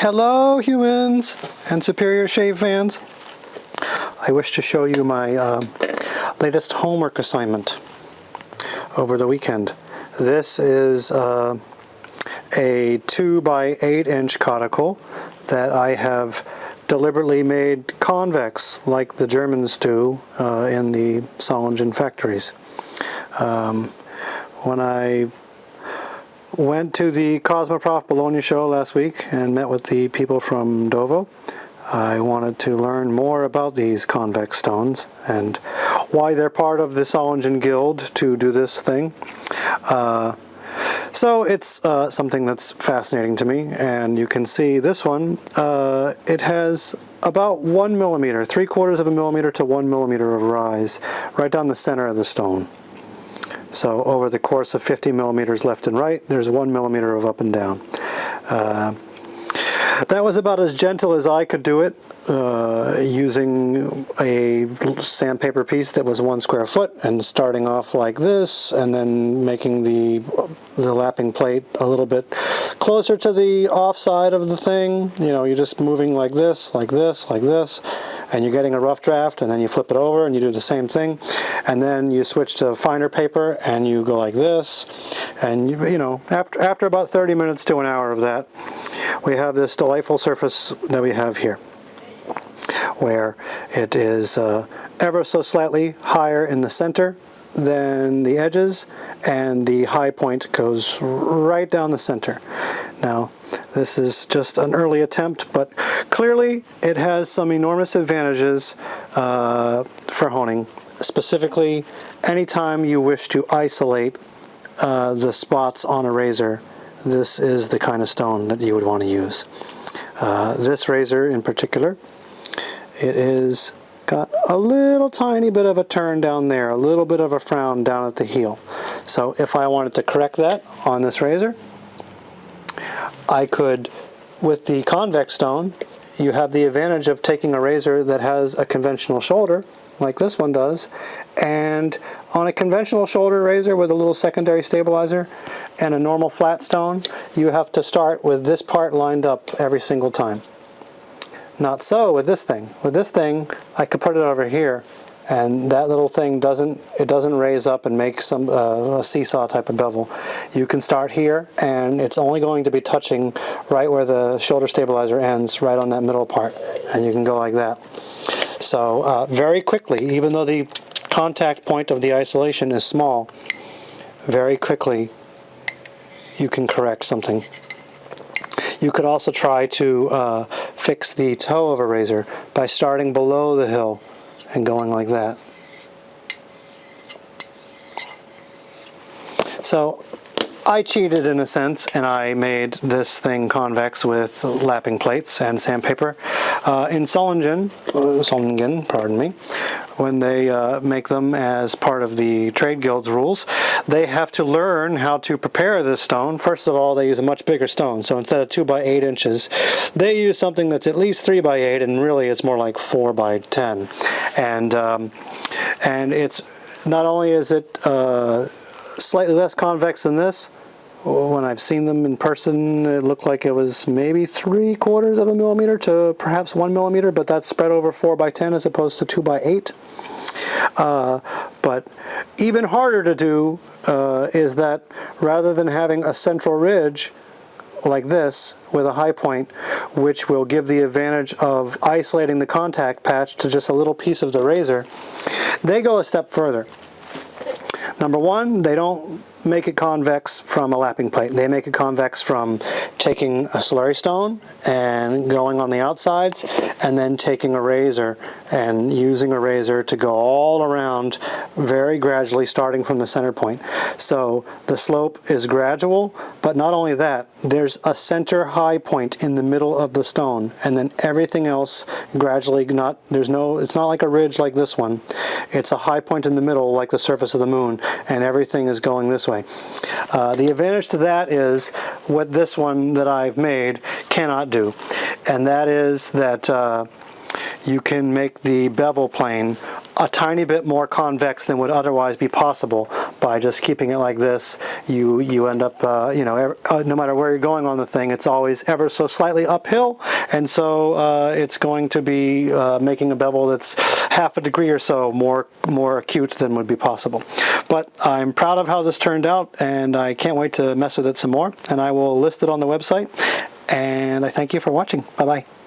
Hello humans and Superior Shave fans. I wish to show you my latest homework assignment over the weekend. This is a 2 by 8 inch Coticule that I have deliberately made convex like the Germans do in the Solingen factories. When I went to the Cosmoprof Bologna show last week and met with the people from Dovo, I wanted to learn more about these convex stones and why they're part of the Solingen Guild to do this thing. So it's something that's fascinating to me, and you can see this one, it has about 1 millimeter, 3/4 of a millimeter to 1 millimeter of rise right down the center of the stone. So over the course of 50 millimeters left and right, there's 1 millimeter of up and down. That was about as gentle as I could do it, using a sandpaper piece that was 1 square foot and starting off like this and then making the lapping plate a little bit closer to the off side of the thing. You know, you're just moving like this, like this, like this, and you're getting a rough draft, and then you flip it over and you do the same thing, and then you switch to finer paper and you go like this, and you know, after about 30 minutes to an hour of that, we have this delightful surface that we have here, where it is ever so slightly higher in the center than the edges, and the high point goes right down the center. Now, this is just an early attempt, but clearly it has some enormous advantages for honing. Specifically, anytime you wish to isolate the spots on a razor, this is the kind of stone that you would want to use. This razor in particular, it is got a little tiny bit of a turn down there, a little bit of a frown down at the heel. So if I wanted to correct that on this razor, I could, with the convex stone, you have the advantage of taking a razor that has a conventional shoulder, like this one does, and on a conventional shoulder razor with a little secondary stabilizer and a normal flat stone, you have to start with this part lined up every single time. Not so with this thing. With this thing, I could put it over here, and that little thing doesn't raise up and make some a seesaw type of bevel. You can start here, and it's only going to be touching right where the shoulder stabilizer ends, right on that middle part, and you can go like that. So very quickly, even though the contact point of the isolation is small, very quickly you can correct something. You could also try to fix the toe of a razor by starting below the hill and going like that. So I cheated in a sense, and I made this thing convex with lapping plates and sandpaper. In Solingen, pardon me, when they make them as part of the Trade Guild's rules, they have to learn how to prepare this stone. First of all, they use a much bigger stone, so instead of 2 by 8 inches, they use something that's at least 3 by 8, and really it's more like 4 by 10. And it's not only is it slightly less convex than this. When I've seen them in person, it looked like it was maybe 3/4 of a millimeter to perhaps 1 millimeter, but that's spread over 4 by 10 as opposed to 2 by 8. But even harder to do is that rather than having a central ridge like this with a high point, which will give the advantage of isolating the contact patch to just a little piece of the razor, they go a step further. Number one, they don't make it convex from a lapping plate. They make it convex from taking a slurry stone and going on the outsides, and then taking a razor and using a razor to go all around very gradually, starting from the center point. So the slope is gradual, but not only that, there's a center high point in the middle of the stone, and then everything else gradually, it's not like a ridge like this one. It's a high point in the middle like the surface of the moon, and everything is going this way. The advantage to that is what this one that I've made cannot do, and that is that you can make the bevel plane a tiny bit more convex than would otherwise be possible by just keeping it like this, you end up, you know, no matter where you're going on the thing, it's always ever so slightly uphill, and so it's going to be making a bevel that's half a degree or so more acute than would be possible. But I'm proud of how this turned out, and I can't wait to mess with it some more, and I will list it on the website. And I thank you for watching. Bye-bye.